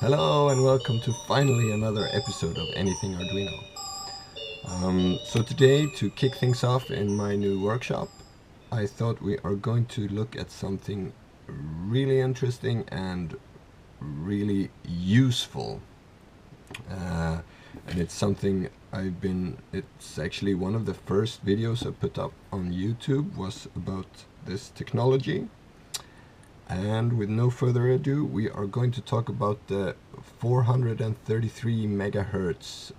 Hello and welcome to finally another episode of Anything Arduino. So today, to kick things off in my new workshop, I thought we are going to look at something really interesting and really useful. And it's something it's actually one of the first videos I put up on YouTube was about this technology. And with no further ado, we are going to talk about the 433 megahertz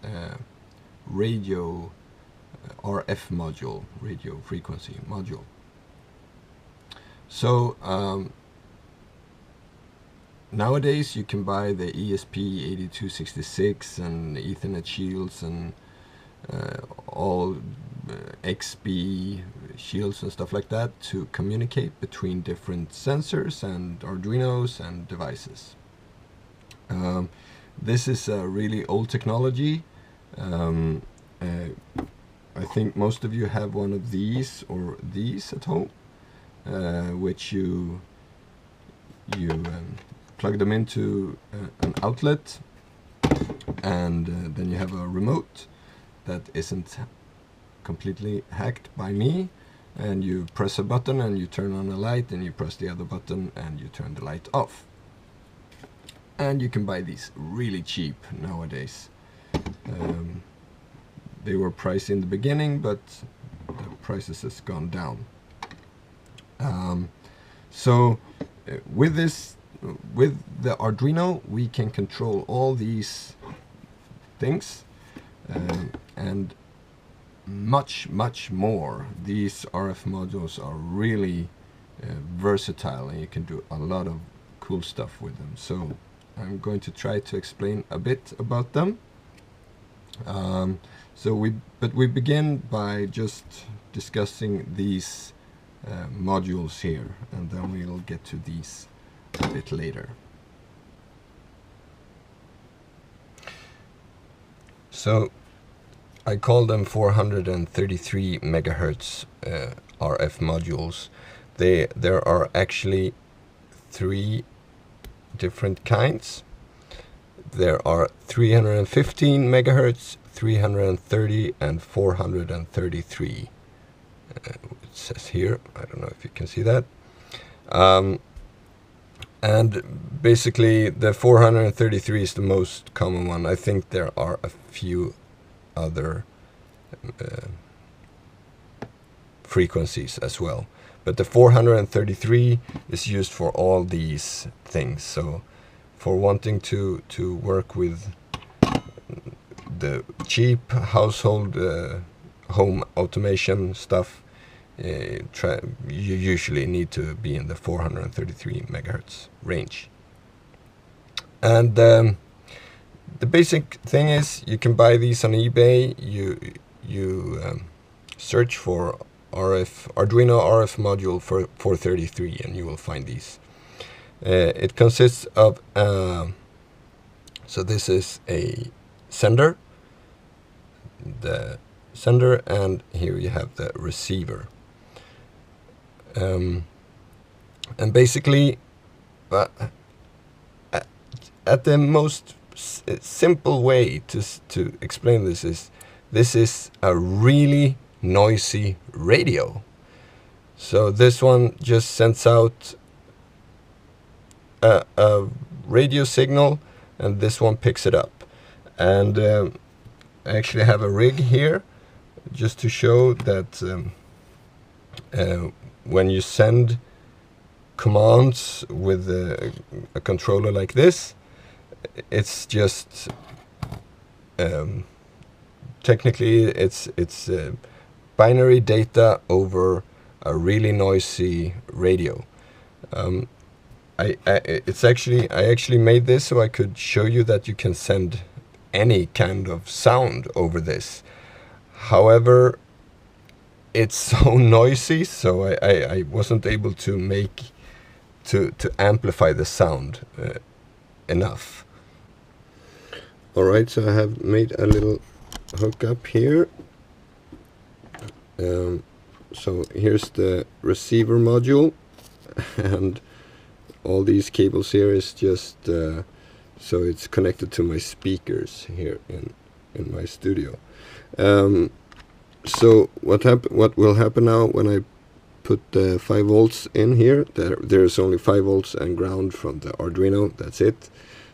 radio RF module, radio frequency module. So nowadays you can buy the ESP8266 and Ethernet shields and all XB shields and stuff like that to communicate between different sensors and Arduinos and devices. This is a really old technology. I think most of you have one of these or these at home, which you plug them into an outlet, and then you have a remote that isn't completely hacked by me, and you press a button and you turn on a light, and you press the other button and you turn the light off. And you can buy these really cheap nowadays. They were priced in the beginning, but the prices has gone down. So with the Arduino, we can control all these things and much more. These RF modules are really versatile, and you can do a lot of cool stuff with them. So I'm going to try to explain a bit about them. But we begin by just discussing these modules here, and then we'll get to these a bit later. So I call them 433 megahertz RF modules. There are actually three different kinds. There are 315 megahertz, 330 and 433. It says here, I don't know if you can see that. And basically the 433 is the most common one. I think there are a few other frequencies as well, but the 433 is used for all these things. So for wanting to work with the cheap household home automation stuff, you usually need to be in the 433 megahertz range. And the basic thing is, you can buy these on eBay. You search for Arduino RF module for 433, and you will find these. It consists of so this is a sender, and here you have the receiver. And basically, at the most simple way to explain this is a really noisy radio. So this one just sends out a radio signal, and this one picks it up. And I actually have a rig here just to show that when you send commands with a controller like this, it's just technically it's binary data over a really noisy radio. I actually made this so I could show you that you can send any kind of sound over this. However, it's so noisy, so I wasn't able to amplify the sound enough. Alright, so I have made a little hookup here. So here's the receiver module, and all these cables here is just So it's connected to my speakers here in my studio. So what will happen now when I put the 5 volts in here? There's only 5 volts and ground from the Arduino. That's it.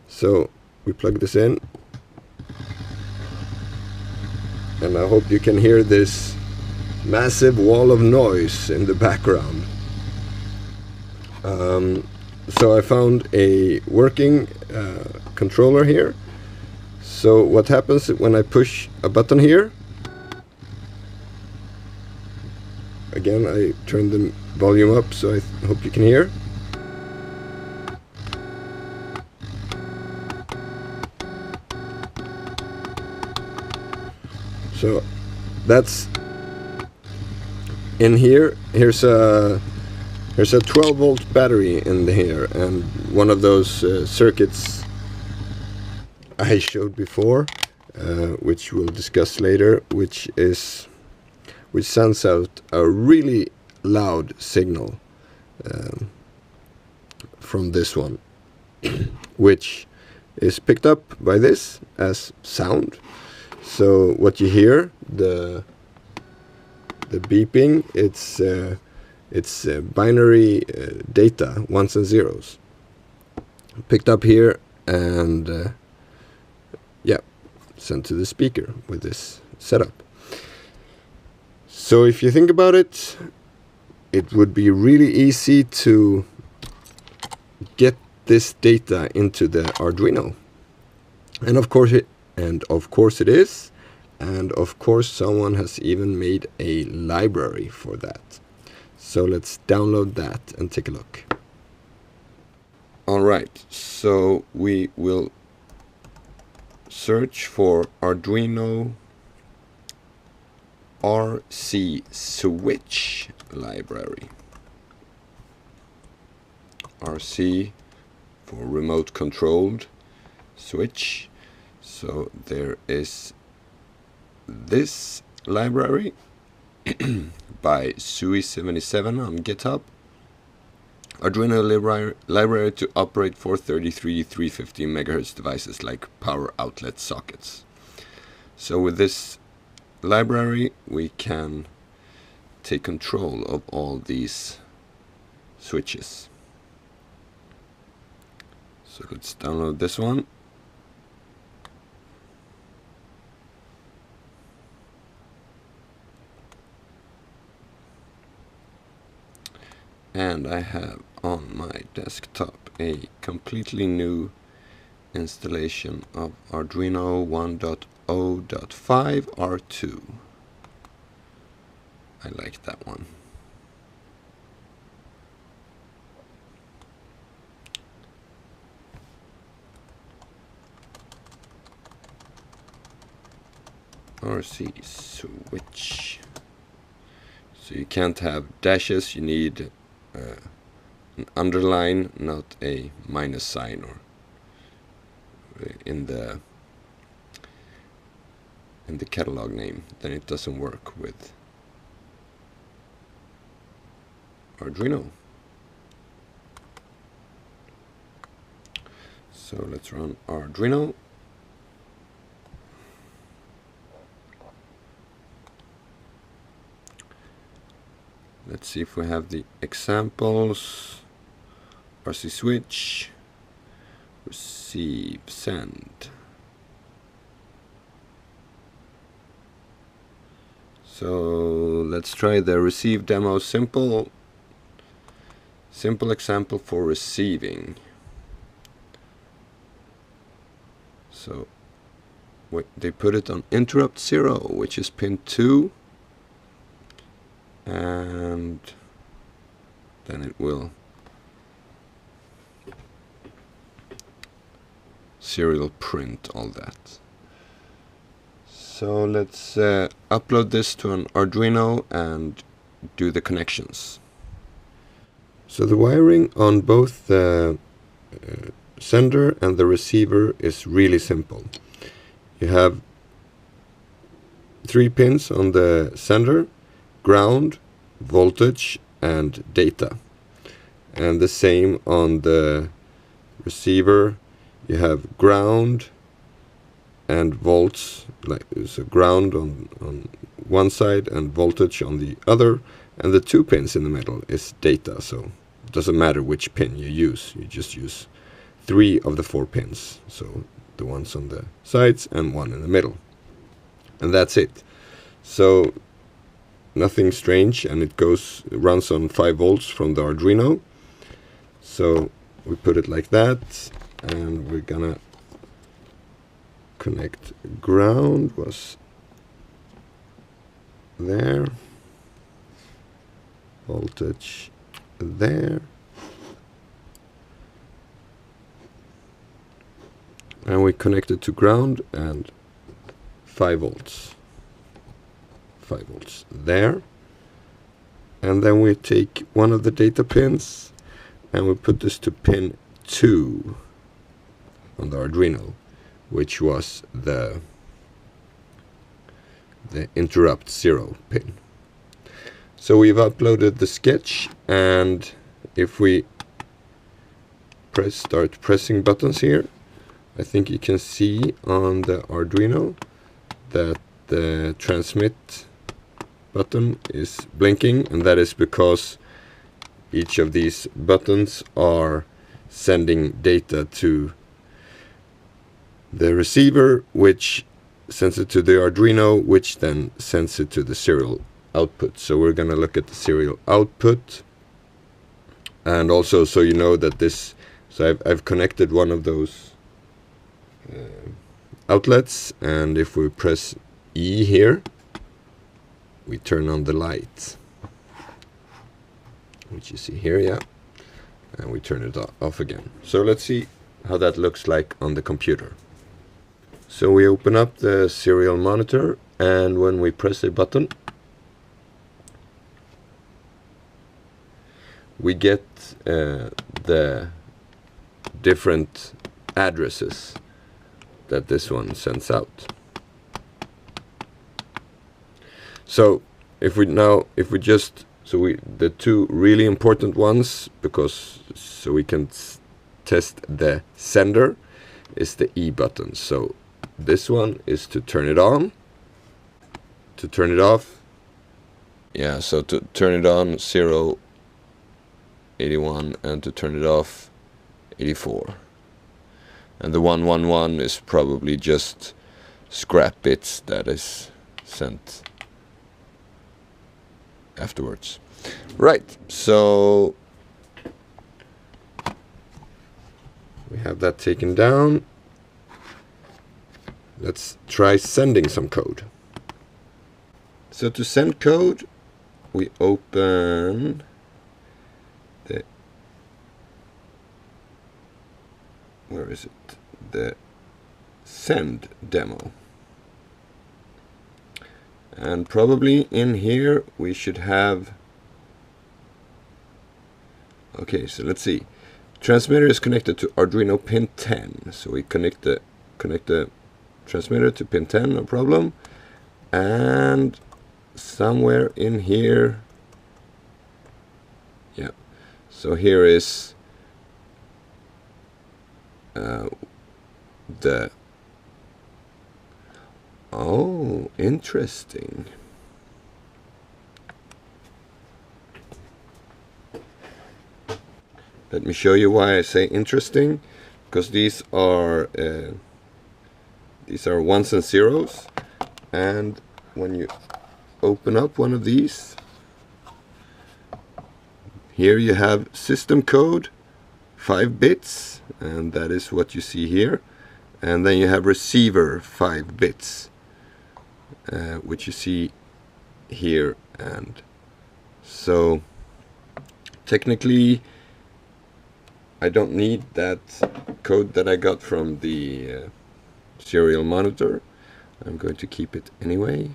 So we plug this in, and I hope you can hear this massive wall of noise in the background. So I found a working controller here. So what happens when I push a button here? Again, I turn the volume up, so I hope you can hear. So that's in here. Here's a 12 volt battery in here, and one of those circuits I showed before, which we'll discuss later, which sends out a really loud signal from this one, which is picked up by this as sound. So what you hear, the beeping, it's binary data, ones and zeros, picked up here and yeah, sent to the speaker with this setup. So if you think about it, it would be really easy to get this data into the Arduino, and of course it is, and of course someone has even made a library for that. So let's download that and take a look. Alright, so we will search for Arduino RC switch library. RC for remote controlled switch. So there is this library by Sui77 on GitHub. Arduino library to operate 433 350 MHz devices like power outlet sockets. So with this library we can take control of all these switches. So let's download this one. And I have on my desktop a completely new installation of Arduino 1.0.5 R2. I like that one. RC switch. So you can't have dashes, you need an underline, not a minus sign, or in the catalog name. Then it doesn't work with Arduino. So let's run Arduino. Let's see if we have the examples. RC switch, receive, send. So let's try the receive demo. Simple example for receiving. So they put it on interrupt 0, which is pin 2. And then it will serial print all that. So let's upload this to an Arduino and do the connections. So the wiring on both the sender and the receiver is really simple. You have 3 pins on the sender: ground, voltage, and data. And the same on the receiver. you have ground and volts, like so ground on one side and voltage on the other, and the 2 pins in the middle is data. So it doesn't matter which pin you use, you just use 3 of the 4 pins, so the ones on the sides and 1 in the middle, and that's it. So nothing strange, and it runs on 5 volts from the Arduino. So we put it like that, and we're gonna connect ground was there, voltage there, and we connect it to ground and 5 volts. 5 volts there, and then we take one of the data pins and we put this to pin 2 on the Arduino, which was the interrupt 0 pin. So we've uploaded the sketch, and if we start pressing buttons here, I think you can see on the Arduino that the transmit button is blinking, and that is because each of these buttons are sending data to the receiver, which sends it to the Arduino, which then sends it to the serial output. So we're going to look at the serial output, and also so you know that this, so I've connected one of those outlets, and if we press E here, we turn on the light, which you see here, yeah, and we turn it off again. So let's see how that looks like on the computer. So we open up the serial monitor, and when we press a button, we get the different addresses that this one sends out. So if we just, the 2 really important ones, because so we can test the sender, is the E button. So this one is to turn it on, to turn it off. Yeah, so to turn it on 0, 81, and to turn it off 84. And the 111 is probably just scrap bits that is sent afterwards. Right, so we have that taken down. Let's try sending some code. So to send code, we open the, where is it? The send demo. And probably in here we should have, okay, so let's see. Transmitter is connected to Arduino pin 10. So we connect the transmitter to pin 10, no problem. And somewhere in here, yeah, so here is the, oh, interesting. Let me show you why I say interesting, because these are ones and zeros, and when you open up one of these, here you have system code 5 bits, and that is what you see here, and then you have receiver 5 bits, which you see here. And so technically I don't need that code that I got from the serial monitor. I'm going to keep it anyway.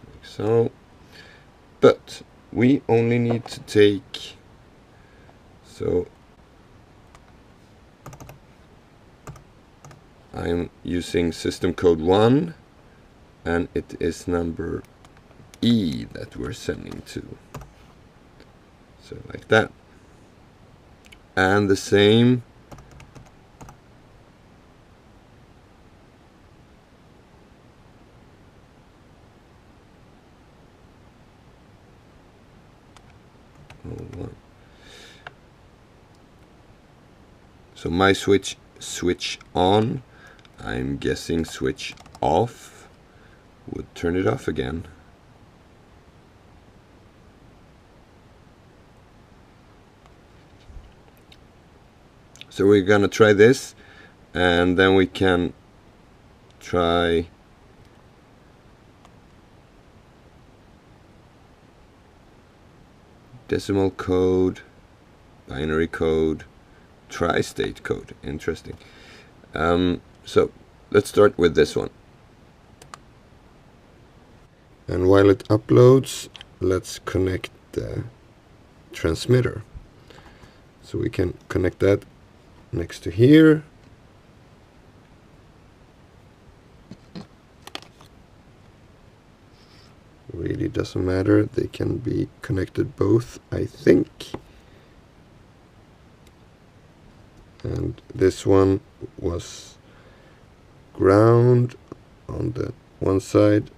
Like so. But we only need to take, so I'm using system code 1, and it is number E that we're sending to. So like that. And the same so my switch on, I'm guessing switch off would turn it off again. So we're gonna try this, and then we can try decimal code, binary code, tri-state code. Interesting. So let's start with this one. And while it uploads, let's connect the transmitter. So we can connect that next to here. Really doesn't matter, they can be connected both, I think. And this one was ground on the one side,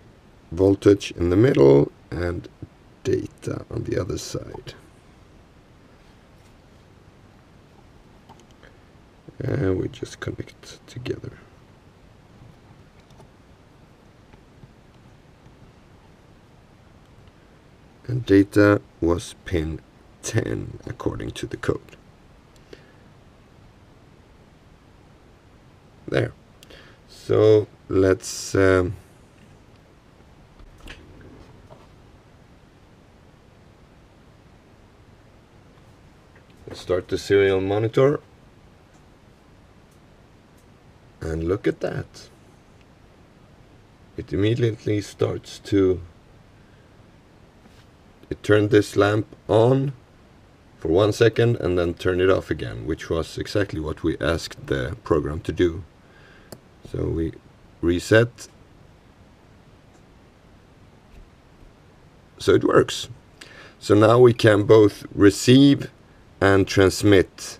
voltage in the middle, and data on the other side. And we just connect together. And data was pin 10 according to the code. There. So let's start the serial monitor. And look at that. It immediately starts to... It turned this lamp on for 1 second and then turned it off again, which was exactly what we asked the program to do. So we reset. So it works. So now we can both receive and transmit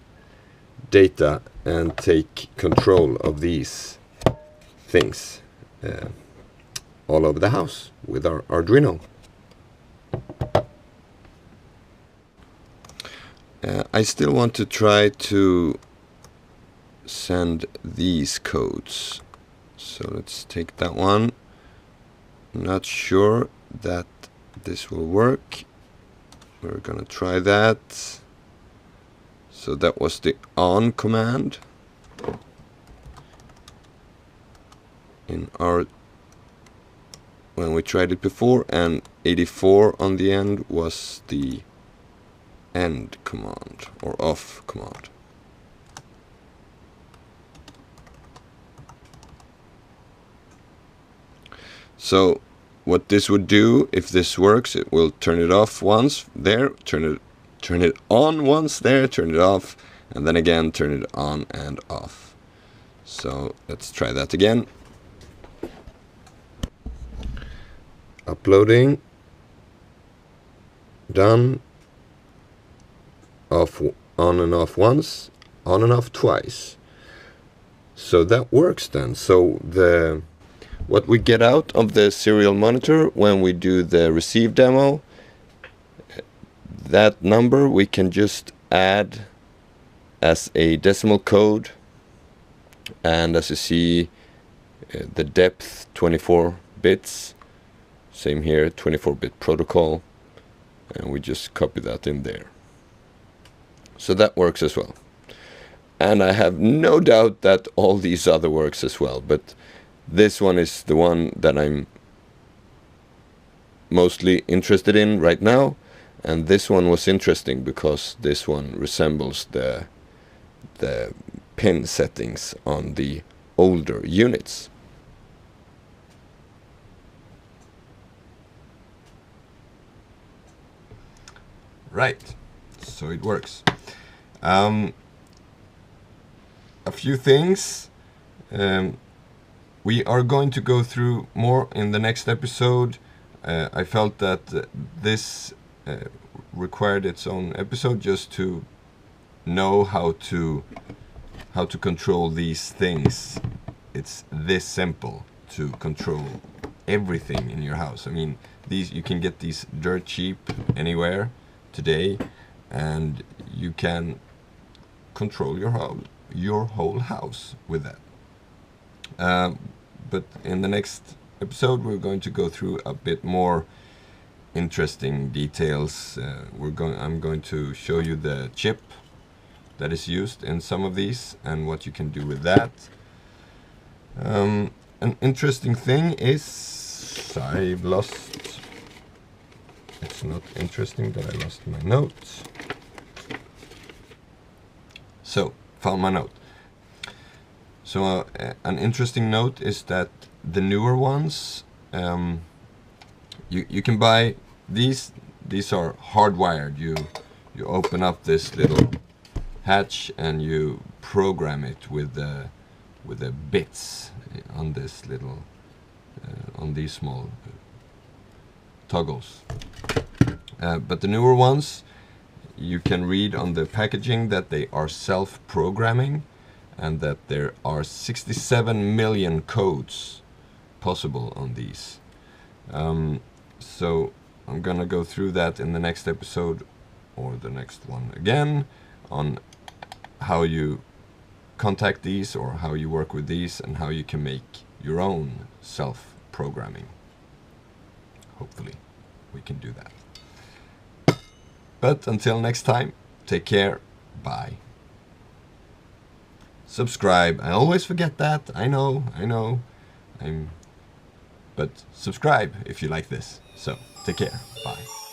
data and take control of these things all over the house with our Arduino. I still want to try to send these codes. So let's take that one. Not sure that this will work. We're gonna try that. So that was the on command. In our, when we tried it before, and 84 on the end was the end command or off command. So what this would do, if this works, it will turn it off once there, turn it on once there, turn it off, and then again turn it on and off. So let's try that again. Uploading. Done. Off, on and off once, on and off twice. So that works then. So what we get out of the serial monitor when we do the receive demo, that number we can just add as a decimal code, and as you see, the depth 24 bits, same here, 24-bit protocol, and we just copy that in there. So that works as well. And I have no doubt that all these other works as well, but this one is the one that I'm mostly interested in right now. And this one was interesting because this one resembles the pin settings on the older units. Right, so it works. A few things. We are going to go through more in the next episode. I felt that this required its own episode just to know how to control these things. It's this simple to control everything in your house. I mean, these, you can get these dirt cheap anywhere today, and you can control your whole house with that. But in the next episode, we're going to go through a bit more interesting details. I'm going to show you the chip that is used in some of these and what you can do with that. An interesting thing is I've lost. It's not interesting that I lost my notes. So, found my note. So an interesting note is that the newer ones, you can buy these. These are hardwired. You open up this little hatch and you program it with the bits on this little on these small toggles. But the newer ones, you can read on the packaging that they are self-programming, and that there are 67 million codes possible on these. So I'm gonna go through that in the next episode, or the next one again, on how you contact these, or how you work with these, and how you can make your own self-programming. Hopefully we can do that. But until next time, take care, bye. Subscribe. I always forget that. I know. But subscribe if you like this. So, take care. Bye.